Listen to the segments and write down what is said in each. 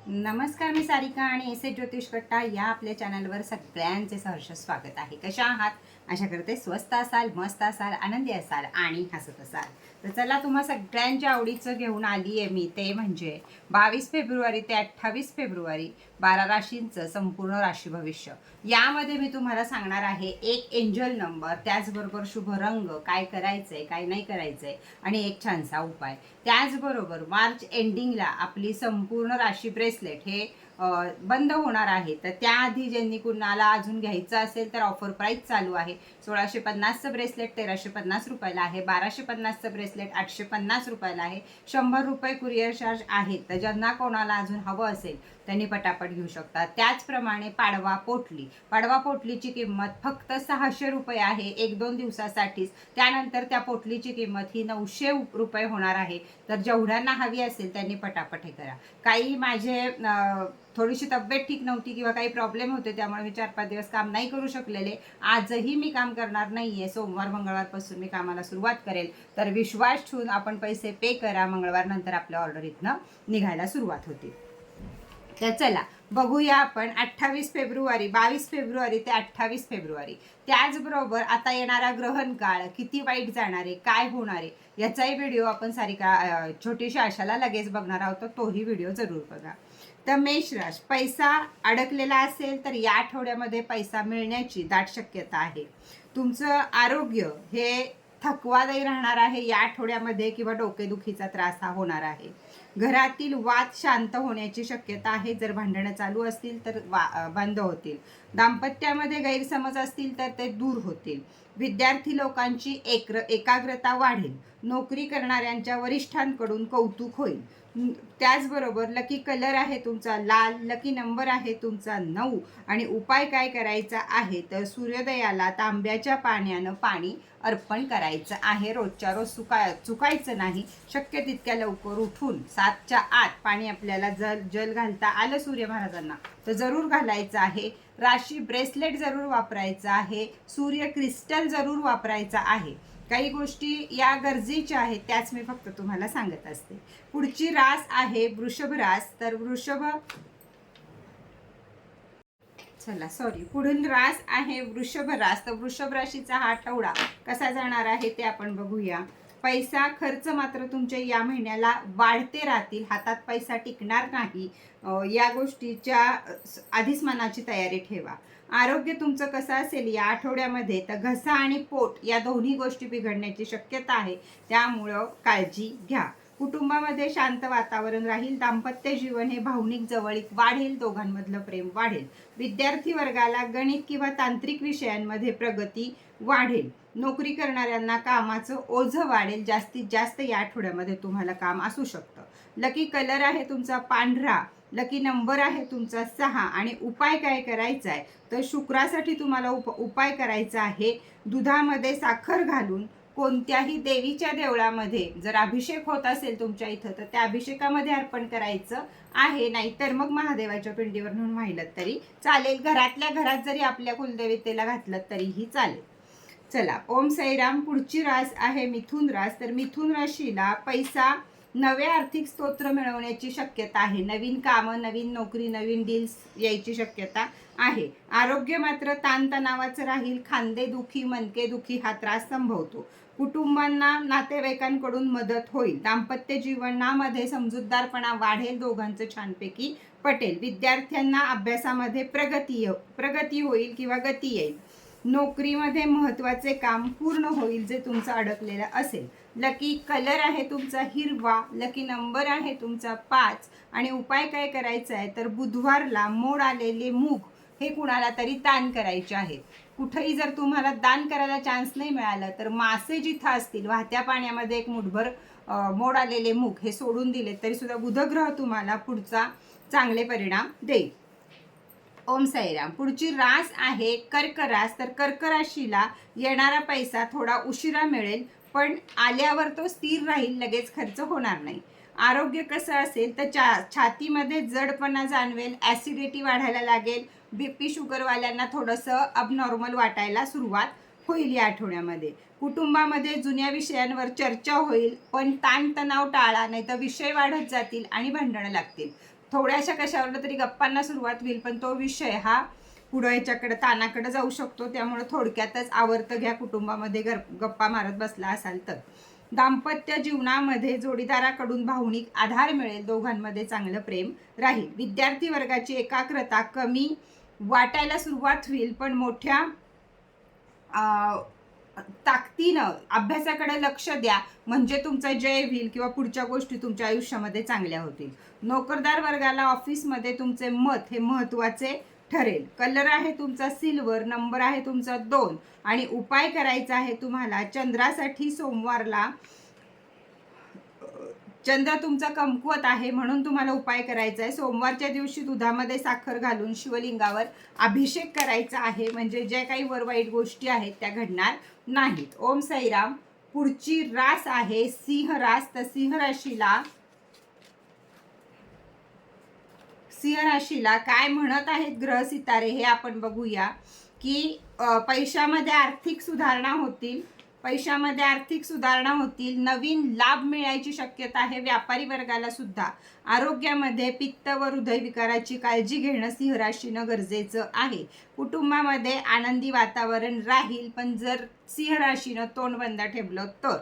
नमस्कार, मी सारिका आणि एस ज्योतिष कट्टा या आपल्या चॅनलवर सगळ्यांचे सहर्ष स्वागत आहे. कशा आहात? आशा करते स्वस्त असाल, मस्त असाल, आनंदी असाल आणि हसत असाल. तर चला, तुम्हा सगळ्यांच्या आवडीचं घेऊन आली आहे मी, ते म्हणजे 22 फेब्रुवारी ते 28 फेब्रुवारी 12 राशींचं संपूर्ण राशी भविष्य. यामध्ये मी तुम्हाला सांगणार आहे एक एंजल नंबर, त्याचबरोबर शुभ रंग, काय करायचंय काय नाही करायचंय आणि एक छानसा उपाय. त्याचबरोबर मार्च एंडिंगला आपली संपूर्ण राशी ब्रेसलेट हे बंद होणार आहे. तर त्याआधी ज्यांनी कुणाला अजून घ्यायचं असेल तर ऑफर प्राईस चालू आहे. 1650चं ब्रेसलेट 1350 रुपयाला आहे. 1250चं ब्रेसलेट 850 रुपयाला आहे. 100 रुपये कुरिअर चार्ज आहे. तर ज्यांना कोणाला अजून हवं असेल त्यांनी पटापट घेऊ शकतात. त्याचप्रमाणे पाडवा पोटलीची किंमत फक्त 600 रुपये आहे 1-2 दिवसासाठीच. त्यानंतर त्या पोटलीची किंमत ही 900 रुपये होणार आहे. तर जेवढ्यांना हवी असेल त्यांनी पटापट हे करा. काही माझे थोडीशी तब्येत ठीक नव्हती किंवा काही प्रॉब्लेम होते, त्यामुळे मी 4-5 दिवस काम नाही करू शकलेले. आजही मी काम करणार नाहीये. सोमवार मंगळवारपासून मी कामाला सुरुवात करेल. तर विश्वास ठेवून आपण पैसे पे करा. मंगळवार नंतर आपल्या ऑर्डर इथनं निघायला सुरुवात होते. तर चला बघूया आपण 28 फेब्रुवारी 22 फेब्रुवारी ते 28 फेब्रुवारी. त्याचबरोबर आता येणारा ग्रहण काळ किती वाईट जाणार आहे, काय होणार आहे, याचाही व्हिडिओ आपण सारिका छोटीशी आशाला लगेच बघणार आहोत. तर तोही व्हिडिओ जरूर बघा. तर मेष राशी, पैसा अडकलेला असेल तर या आठवड्यामध्ये पैसा मिळण्याची दाट शक्यता आहे. तुमचं आरोग्य हे थकवादायी राहणार आहे या आठवड्यामध्ये, किंवा डोकेदुखीचा त्रास हा होणार आहे. घरातील वाद शांत होण्याची शक्यता आहे. जर भांडणं चालू असतील तर बंद होतील. दाम्पत्यामध्ये गैरसमज असतील तर ते दूर होतील. विद्यार्थी लोकांची एकाग्रता वाढेल. नोकरी करणाऱ्यांच्या वरिष्ठांकडून कौतुक होईल. त्याचबरोबर लकी कलर आहे तुमचा लाल, लकी नंबर आहे तुमचा 9 आणि उपाय काय करायचा आहे तर सूर्योदयाला तांब्याच्या पाण्यानं पाणी अर्पण करायचं आहे. रोजच्या रोज चुकायचं नाही. शक्य तितक्या लवकर उठून 7च्या आत पाणी आपल्याला जल घालता आलं सूर्य महाराजांना तर जरूर घालायचं आहे. राशी ब्रेसलेट जरूर वापरायचं आहे. सूर्य क्रिस्टल जरूर वापरायचा आहे. काही गोष्टी या गरजेच्या आहेत, त्याच मी फक्त तुम्हाला सांगत असते. पुढची रास आहे वृषभ रास. तर पुढील रास आहे वृषभ रास. तर वृषभ राशीचा हा आठवडा कसा जाणार आहे ते आपण बघूया. पैसा खर्च मात्र तुमचे या महिन्याला वाढते राहतील. हातात पैसा टिकणार नाही. या गोष्टीच्या आधीच मनाची तयारी ठेवा. आरोग्य तुमचं कसं असेल या आठवड्यामध्ये तर घसा आणि पोट या दोन्ही गोष्टी बिघडण्याची शक्यता आहे. त्यामुळं काळजी घ्या. कुटुंबामध्ये शांत वातावरण राहील. दाम्पत्य जीवन हे भावनिक जवळीक वाढेल. दोघांमधलं प्रेम वाढेल. विद्यार्थी वर्गाला गणित किंवा तांत्रिक विषयांमध्ये प्रगती वाढेल. नोकरी करणाऱ्यांना कामाचं ओझं वाढेल. जास्तीत जास्त या आठवड्यामध्ये तुम्हाला काम असू शकतं. लकी कलर आहे तुमचा पांढरा, लकी नंबर आहे तुमचा 6 आणि उपाय काय करायचा आहे तर शुक्रासाठी तुम्हाला उपाय करायचा आहे. दुधामध्ये साखर घालून कोणत्याही देवीच्या देवळामध्ये जर अभिषेक होत असेल तुमच्या इथं तर त्या अभिषेकामध्ये अर्पण करायचं आहे. नाहीतर मग महादेवाच्या पिंडीवर नेऊन वाहिलं तरी चालेल. घरातल्या घरात जरी आपल्या कुलदेवतेला घातलं तरीही चालेल. चला, ओम साईराम. पुढची रास आहे मिथुन रास. तर मिथुन राशीला पैसा, नवे आर्थिक स्तोत्र मिळवण्याची शक्यता आहे. नवीन कामं, नवीन नोकरी, नवीन डील्स यायची शक्यता आहे. आरोग्य मात्र ताणतणावाचं राहील. खांदेदुखी, मनकेदुखी हा त्रास संभवतो. कुटुंबांना नातेवाईकांकडून मदत होईल. दाम्पत्य जीवनामध्ये समजूतदारपणा वाढेल. दोघांचं छानपैकी पटेल. विद्यार्थ्यांना अभ्यासामध्ये प्रगती होईल किंवा गती येईल. नोकरीमध्ये महत्त्वाचे काम पूर्ण होईल जे तुमचं अडकलेलं असेल. लकी कलर आहे तुमचा हिरवा, लकी नंबर आहे तुमचा 5 आणि उपाय काय करायचा आहे तर बुधवारला मोड आलेले मूग हे कुणाला तरी दान करायचे आहेत. कुठेही जर तुम्हाला दान करायला चान्स नाही मिळालं तर मासे जिथं असतील वाहत्या पाण्यामध्ये एक मुठभर मोड आलेले मूग हे सोडून दिले तरी सुद्धा बुधग्रह तुम्हाला पुढचा चांगले परिणाम देईल. ओम साईराम. पुढची रास आहे कर्क रास. तर कर्क राशीला येणारा पैसा थोडा उशिरा मिळेल, पण आल्यावर तो स्थिर राहील. लगेच खर्च होणार नाही. आरोग्य कसं असेल तर छातीमध्ये जडपणा जाणवेल. ॲसिडिटी वाढायला लागेल. BP शुगरवाल्यांना थोडंसं अबनॉर्मल वाटायला सुरुवात होईल या आठवड्यामध्ये. कुटुंबामध्ये जुन्या विषयांवर चर्चा होईल, पण ताणतणाव टाळा, नाही तर विषय वाढत जातील आणि भांडणं लागतील. थोड्याशा कशावर तरी गप्पांना सुरुवात होईल, पण तो विषय हा पुढं ह्याच्याकडे ताणाकडे जाऊ शकतो. त्यामुळे थोडक्यातच आवर्त घ्या कुटुंबामध्ये गप्पा मारत बसला असाल तर. दाम्पत्य जीवनामध्ये जोडीदाराकडून भावनिक आधार मिळेल, दोघांमध्ये चांगलं प्रेम राहील. विद्यार्थी वर्गाची एकाग्रता कमी वाटायला सुरुवात होईल, पण मोठ्या ताकदीनं अभ्यासाकडे लक्ष द्या, म्हणजे तुमचा जय होईल किंवा पुढच्या गोष्टी तुमच्या आयुष्यामध्ये चांगल्या होतील. नोकरदार वर्गाला ऑफिसमध्ये तुमचे मत हे महत्त्वाचे ठरेल. कलर आहे तुमचा सिल्वर, नंबर आहे तुमचा 2 आणि उपाय करायचा आहे तुम्हाला चंद्रासाठी. सोमवारला चंद्र तुमचा कमकुवत आहे म्हणून तुम्हाला उपाय करायचा आहे. सोमवारच्या दिवशी दुधामध्ये साखर घालून शिवलिंगावर अभिषेक करायचा आहे, म्हणजे जे काही वाईट गोष्टी आहेत त्या घडणार नाहीत. ओम साईराम. पुढची रास आहे सिंह रास. तर सिंह राशीला काय म्हणत आहेत ग्रह सितारे हे आपण बघूया. की पैशामध्ये आर्थिक सुधारणा होतील, नवीन लाभ मिळायची शक्यता आहे. व्यापारी वर्गाला सुद्धा आरोग्यामध्ये पित्त व हृदयविकाराची काळजी घेणं सिंह राशीनं गरजेचं आहे. कुटुंबामध्ये आनंदी वातावरण राहील, पण जर सिंह राशीनं तोंड बंद ठेवलं तर.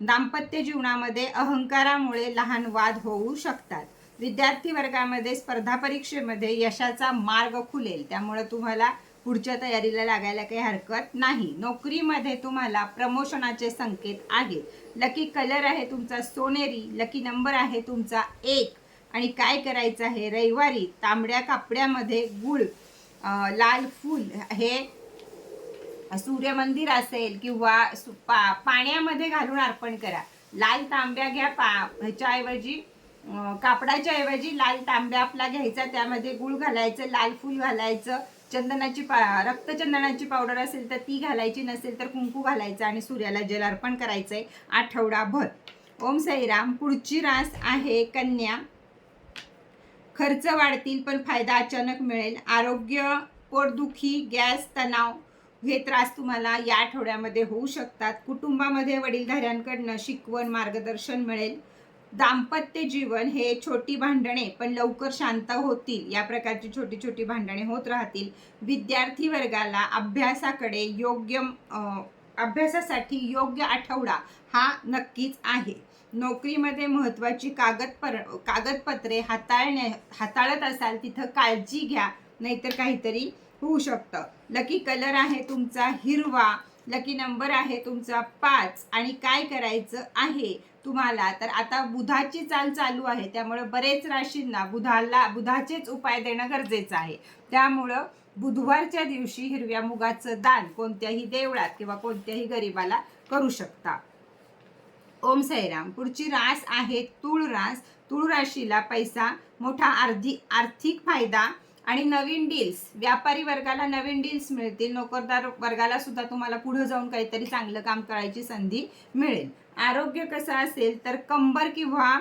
दाम्पत्य जीवनामध्ये अहंकारामुळे लहान वाद होऊ शकतात. विद्यार्थी वर्गामध्ये स्पर्धा परीक्षेमध्ये यशाचा मार्ग खुलेल, त्यामुळे तुम्हाला पुढच्या तयारीला लागायला काही हरकत नाही. नोकरीमध्ये तुम्हाला प्रमोशनाचे संकेत आहेत. लकी कलर आहे तुमचा सोनेरी, लकी नंबर आहे तुमचा 1 आणि काय करायचं आहे रविवारी तांबड्या कापड्यामध्ये गुळ, लाल फूल हे सूर्यमंदिर असेल किंवा पाण्यामध्ये घालून अर्पण करा. लाल तांब्या घ्या, ह्याच्याऐवजी कापडाच्या ऐवजी लाल तांब्या आपला घ्यायचा, त्यामध्ये गुळ घालायचं, लाल फूल घालायचं, रक्तचंदनाची पावडर असेल तर ती घालायची, नसेल तर कुंकू घालायचं आणि सूर्याला जल अर्पण करायचंय आठवडाभर. ओम साईराम. पुढची रास आहे कन्या. खर्च वाढतील पण फायदा अचानक मिळेल. आरोग्य, पोटदुखी, गॅस, तणाव हे त्रास तुम्हाला या आठवड्यामध्ये होऊ शकतात. कुटुंबामध्ये वडीलधाऱ्यांकडनं शिकवण, मार्गदर्शन मिळेल. दाम्पत्य जीवन हे छोटी भांडणे पण लवकर शांत होतील, या प्रकारची छोटी छोटी भांडणे होत राहतील. विद्यार्थी वर्गाला अभ्यासासाठी योग्य आठवडा हा नक्कीच आहे. नोकरीमध्ये महत्त्वाची कागदपत्रे हाताळत असाल तिथं काळजी घ्या, नाहीतर काहीतरी होऊ शकतं. लकी कलर आहे तुमचा हिरवा, लकी नंबर आहे तुमचा 5 आणि काय करायचं आहे तुम्हाला तर आता बुधाची चाल चालू आहे, त्यामुळे बरेच राशींना बुधाचेच उपाय देणं गरजेचं आहे. त्यामुळं बुधवारच्या दिवशी हिरव्या मुगाचं दान कोणत्याही देवळात किंवा कोणत्याही गरिबाला करू शकता. ओम साईराम. पुढची रास आहे तूळ रास. तूळ राशीला पैसा, मोठा आर्थिक फायदा आणि नवीन डील्स. व्यापारी वर्गाला नवीन डील्स मिळतील. नोकरदार वर्गाला सुद्धा तुम्हाला पुढे जाऊन काहीतरी चांगलं काम करायची संधी मिळेल. आरोग्य कसं असेल तर कंबर किंवा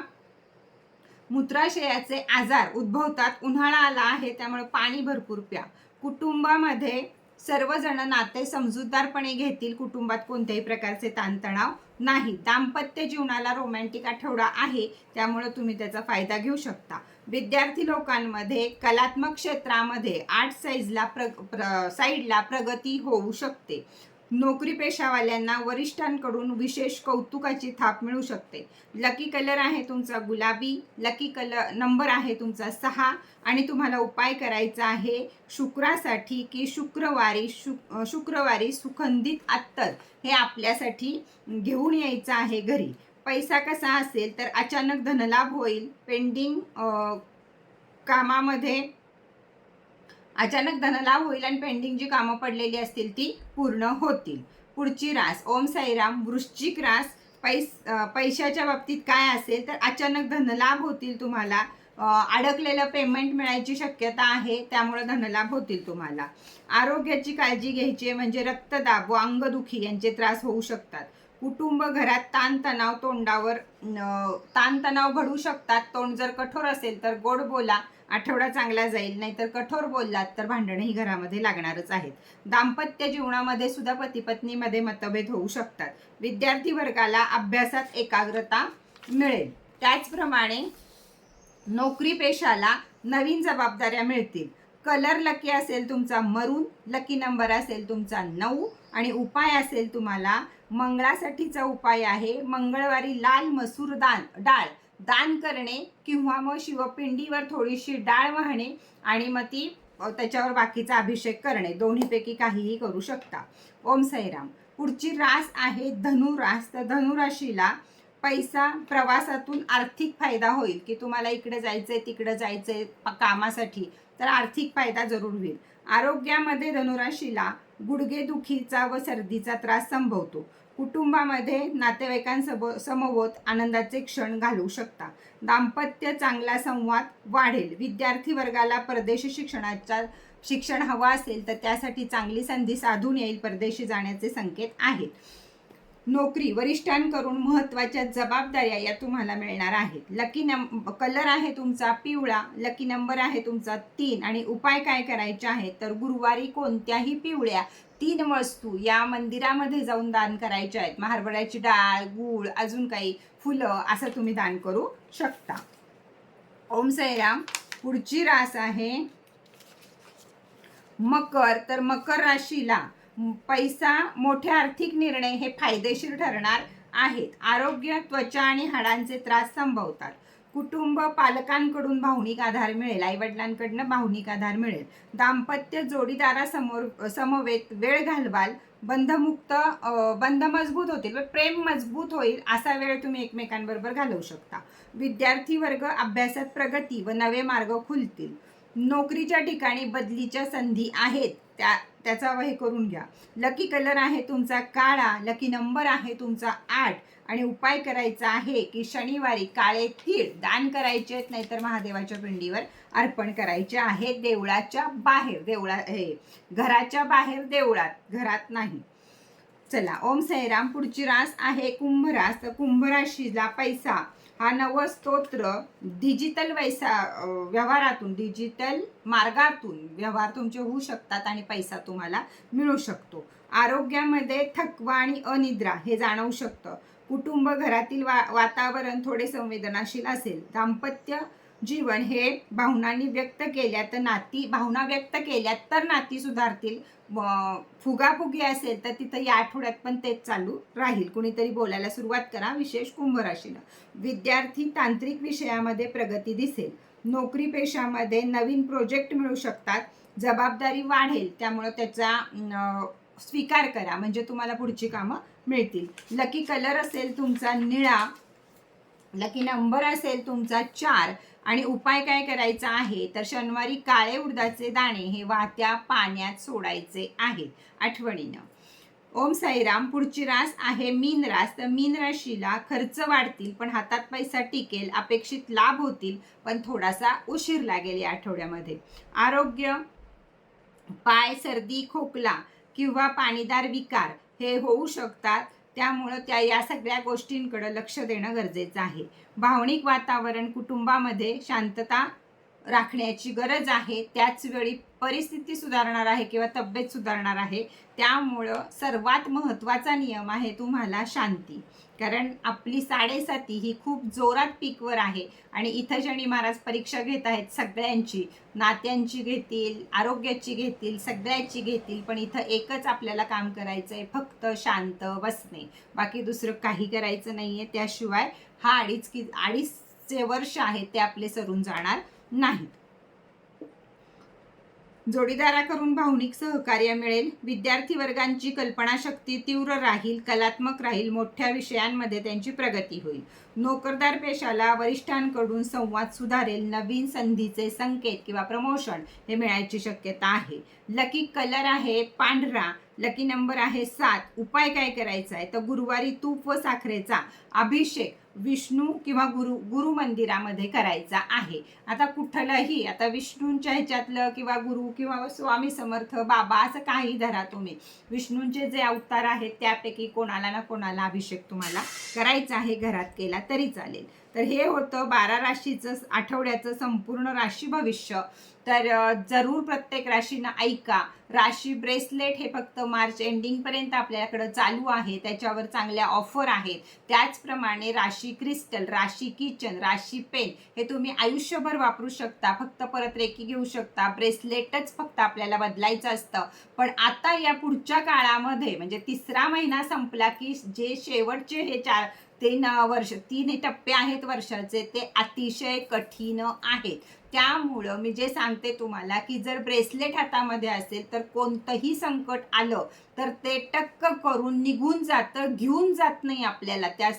मूत्राशयाचे आजार उद्भवतात. उन्हाळा आला आहे त्यामुळे पाणी भरपूर प्या. कुटुंबामध्ये सर्वजण नाते समजूतदारपणे घेतील. कुटुंबात कोणत्याही प्रकारचे ताणतणाव नाही. दाम्पत्य जीवनाला रोमॅन्टिक आठवडा आहे, त्यामुळे तुम्ही त्याचा फायदा घेऊ शकता. विद्यार्थी लोकांमध्ये कलात्मक क्षेत्रामध्ये आर्ट साईडला प्रगती होऊ शकते. नोकरी पेशावाल्यांना वरिष्ठांकडून विशेष कौतुकाची थाप मिळू शकते. लकी कलर आहे तुमचा गुलाबी, लकी नंबर आहे तुमचा 6 आणि तुम्हाला उपाय करायचा आहे शुक्रासाठी की शुक्रवारी सुगंधित अत्तर हे आपल्यासाठी घेऊन यायचं आहे घरी. पैसा कसा असेल तर अचानक धनलाभ होईल. पेंडिंग कामामध्ये अचानक धनलाभ होईल आणि पेंडिंग जी कामं पडलेली असतील ती पूर्ण होतील. पुढची रास ओम साईराम. वृश्चिक रास. पैशाच्या बाबतीत काय असेल तर अचानक धनलाभ होतील तुम्हाला. अडकलेलं पेमेंट मिळायची शक्यता आहे, त्यामुळे धनलाभ होतील तुम्हाला. आरोग्याची काळजी घ्यायची म्हणजे रक्तदाब व अंगदुखी यांचे त्रास होऊ शकतात. कुटुंब घरात ताणतणाव घडू शकतात. तोंड जर कठोर असेल तर गोड बोला, आठवडा चांगला जाईल, नाहीतर कठोर बोललात तर भांडणे ही घरामध्ये लागणारच आहेत. दाम्पत्य जीवनामध्ये सुद्धा पती पत्नीमध्ये मतभेद होऊ शकतात. विद्यार्थी वर्गाला अभ्यासात एकाग्रता मिळेल. त्याचप्रमाणे नोकरी पेशाला नवीन जबाबदाऱ्या मिळतील. कलर लकी असेल तुमचा मरून, लकी नंबर असेल तुमचा 9 आणि उपाय असेल तुम्हाला मंगळासाठीचा उपाय आहे मंगळवारी लाल मसूर डाळ दान करणे किंवा मग शिवपिंडीवर थोडीशी डाळ वाहणे आणि मग ती त्याच्यावर बाकीचा अभिषेक करणे, दोन्हीपैकी काहीही करू शकता. ओम साईराम. पुढची रास आहे धनुरास. तर धनुराशीला पैसा प्रवासातून आर्थिक फायदा होईल की तुम्हाला इकडे जायचंय तिकडे जायचंय कामासाठी, तर आर्थिक फायदा जरूर होईल. आरोग्यामध्ये धनुराशीला गुडघेदुखीचा व सर्दीचा त्रास संभवतो. कुटुंबामध्ये नातेवाईकांसमवेत आनंदाचे क्षण घालवू शकता. दाम्पत्य चांगला संवाद वाढेल. विद्यार्थी वर्गाला परदेशी शिक्षण हवं असेल तर त्यासाठी चांगली संधी साधून येईल. परदेशी जाण्याचे संकेत आहेत. नोकरी वरिष्ठांकडून महत्त्वाच्या जबाबदाऱ्या या तुम्हाला मिळणार आहेत. लकी कलर आहे तुमचा पिवळा, लकी नंबर आहे तुमचा 3 आणि उपाय काय करायचे आहेत तर गुरुवारी कोणत्याही पिवळ्या 3 वस्तू या मंदिरामध्ये जाऊन दान करायच्या आहेत. हरभऱ्याची डाळ, गूळ, अजून काही फुलं असं तुम्ही दान करू शकता. ओम साईराम. पुढची रास आहे मकर. तर मकर राशीला पैसा मोठे आर्थिक निर्णय हे फायदेशीर ठरणार आहेत. आरोग्य त्वचा आणि हाडांचे त्रास संभवतात. कुटुंब पालकांकडून भावनिक आधार मिळेल. आईवडिलांकडनं भावनिक आधार मिळेल. दाम्पत्य समवेत वेळ घालवाल. बंध मजबूत होतील, प्रेम मजबूत होईल. असा वेळ तुम्ही एकमेकांबरोबर घालवू शकता. विद्यार्थी वर्ग अभ्यासात प्रगती व नवे मार्ग खुलतील. नोकरीच्या ठिकाणी बदलीच्या संधी आहेत, त्याचा हे करून घ्या. लकी कलर आहे तुमचा काळा, लकी नंबर आहे तुमचा 8 आणि उपाय करायचा आहे की शनिवारी काळे तीळ दान करायचे आहेत, नाहीतर महादेवाच्या पिंडीवर अर्पण करायचे आहेत. देवळाच्या बाहेर, घराच्या बाहेर देवळात, घरात नाही. चला ओम साईराम. पुढची रास आहे कुंभरास. तर कुंभराशीला पैसा हा नवस्तोत्र डिजिटल व्यवहारातून, डिजिटल मार्गातून व्यवहार तुमचे होऊ शकतात आणि पैसा तुम्हाला मिळू शकतो. आरोग्यामध्ये थकवा आणि अनिद्रा हे जाणवू शकतं. कुटुंब घरातील वातावरण थोडे संवेदनशील असेल. दाम्पत्य जीवन हे भावना व्यक्त केल्या तर नाती सुधारतील. फुगाफुगी असेल तर तिथं या आठवड्यात पण तेच चालू राहील. कुणीतरी बोलायला सुरुवात करा, विशेष कुंभ राशीला. विद्यार्थी तांत्रिक विषयामध्ये प्रगती दिसेल. नोकरी पेशामध्ये नवीन प्रोजेक्ट मिळू शकतात. जबाबदारी वाढेल, त्यामुळे त्याचा स्वीकार करा, म्हणजे तुम्हाला पुढची कामं मिळतील. लकी कलर असेल तुमचा निळा, लकी नंबर असेल तुमचा 4 आणि उपाय काय करायचा आहे तर शनिवारी काळे उडदाचे दाणे हे वाहत्या पाण्यात सोडायचे आहेत आठवणीनं. ओम साईराम. पुढची रास आहे मीन रास. तर मीन राशीला खर्च वाढतील पण हातात पैसा टिकेल. अपेक्षित लाभ होतील पण थोडासा उशीर लागेल या आठवड्यामध्ये. आरोग्य पाय, सर्दी, खोकला किंवा पाणीदार विकार हे होऊ शकतात, त्यामुळं या सगळ्या गोष्टींकडे लक्ष देणं गरजेचं आहे. भावनिक वातावरण कुटुंबामध्ये शांतता राखण्याची गरज आहे. त्याचवेळी परिस्थिती सुधारणार आहे किंवा तब्येत सुधारणार आहे. त्यामुळं सर्वात महत्त्वाचा नियम आहे तुम्हाला शांती, कारण आपली 7.5 ही खूप जोरात पीकवर आहे आणि इथं शनी महाराज परीक्षा घेत आहेत सगळ्यांची. नात्यांची घेतील, आरोग्याची घेतील, सगळ्याची घेतील. पण इथं एकच आपल्याला काम करायचं आहे, फक्त शांत बसणे, बाकी दुसरं काही करायचं नाही आहे. त्याशिवाय हा 2.5 वर्ष आहे ते आपले सरून जाणार नाहीत. जोडीदाराकडून भावनिक सहकार्य मिळेल. विद्यार्थी वर्गांची कल्पनाशक्ती तीव्र राहील, कलात्मक राहील. मोठ्या विषयांमध्ये त्यांची प्रगती होईल. नोकरदार पेशाला वरिष्ठांकडून संवाद सुधारेल. नवीन संधीचे संकेत किंवा प्रमोशन हे मिळायची शक्यता आहे. लकी कलर आहे पांढरा, लकी नंबर आहे 7. उपाय काय करायचा आहे तर गुरुवारी तूप व साखरेचा अभिषेक विष्णू किंवा गुरु मंदिरामध्ये करायचा आहे. आता कुठलंही, आता विष्णूंच्या ह्याच्यातलं किंवा गुरु किंवा स्वामी समर्थ बाबा असं काही धरा तुम्ही. विष्णूंचे जे अवतार आहेत त्यापैकी कोणाला ना कोणाला अभिषेक तुम्हाला करायचा आहे, घरात केला तरी चालेल. तर हे होतं 12 राशीचं आठवड्याचं संपूर्ण राशी भविष्य. तर जरूर प्रत्येक राशीनं ऐका. राशी ब्रेसलेट हे फक्त मार्च एंडिंगपर्यंत आपल्याकडं चालू आहे, त्याच्यावर चांगल्या ऑफर आहेत. त्याचप्रमाणे राशी क्रिस्टल, राशी किचन, राशी पेन हे तुम्ही आयुष्यभर वापरू शकता. फक्त परत रेकी घेऊ शकता. ब्रेसलेटच फक्त आपल्याला बदलायचं असतं. पण आता या पुढच्या काळामध्ये म्हणजे 3रा महिना संपला की जे शेवटचे हे 3 टप्पे आहेत वर्षाचे, ते अतिशय कठीण आहेत. त्यामुळं मी जे सांगते तुम्हाला की जर ब्रेसलेट हातामध्ये असेल तर कोणतंही संकट आलं तर ते टक्क करून निघून जातं, घेऊन जात नाही आपल्याला. त्या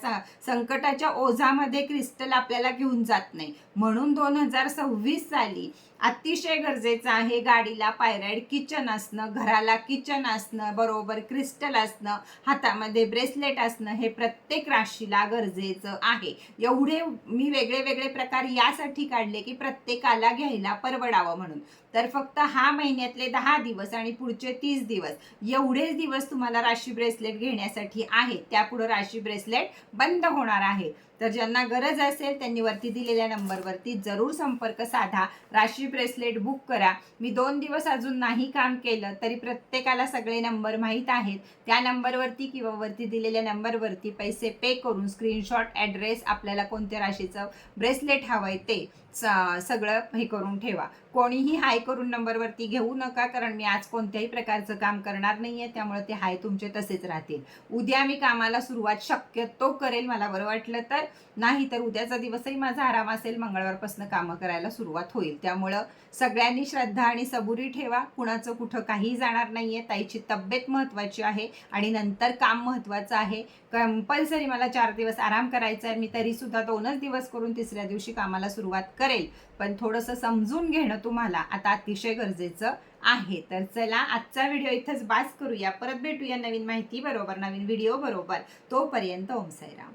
संकटाच्या ओझामध्ये क्रिस्टल आपल्याला घेऊन जात नाही. म्हणून 2026 साली अतिशय गरजेचं आहे गाडीला पायराईड किचन असणं, घराला किचन असणं, बरोबर क्रिस्टल असणं, हातामध्ये ब्रेसलेट असणं, हे प्रत्येक राशीला गरजेचं आहे. एवढे मी वेगळे वेगळे प्रकार यासाठी काढले की प्रत्येकाला घ्यायला परवडावं म्हणून. तर फक्त हा महिन्यातले 10 दिवस आणि पुढचे 30 दिवस एवढेच दिवस तुम्हाला राशी ब्रेसलेट घेण्यासाठी आहे. त्यापुढे राशी ब्रेसलेट बंद होणार आहे. तर ज्यांना गरज असेल त्यांनी वरती दिलेल्या नंबरवरती जरूर संपर्क साधा. राशी ब्रेसलेट बुक करा. मी 2 दिवस अजून नाही काम केलं तरी प्रत्येकाला सगळे नंबर माहीत आहेत. त्या नंबरवरती किंवा वरती दिलेल्या नंबरवरती पैसे पे करून स्क्रीनशॉट, ॲड्रेस, आपल्याला कोणत्या राशीचं ब्रेसलेट हवंय ते सगळं हे करून ठेवा. कोणीही हाय करून नंबरवरती घेऊ नका, कारण मी आज कोणत्याही प्रकारचं काम करणार नाहीये. त्यामुळे ते हाय तुमचे तसेच राहतील. उद्या मी कामाला सुरुवात शक्यतो करेल मला बरं वाटलं तर, नाही तर उद्याचा दिवसही माझा आराम असेल. मंगळवारपासून कामं करायला सुरुवात होईल. त्यामुळं सगळ्यांनी श्रद्धा आणि सबुरी ठेवा. कुणाचं कुठं काही जाणार नाहीये. ताईची तब्येत महत्त्वाची आहे आणि नंतर काम महत्त्वाचं आहे. कंपल्सरी मला 4 दिवस आराम करायचा आहे. मी तरीसुद्धा 2च दिवस करून 3ऱ्या दिवशी कामाला सुरुवात करेल. पण थोडंसं समजून घेणं तुम्हाला आता अतिशय गरजेचं आहे. तर चला आजचा व्हिडिओ इथंच बास करूया. परत भेटूया नवीन माहिती बरोबर, नवीन व्हिडिओ बरोबर. तोपर्यंत ओम साईराम.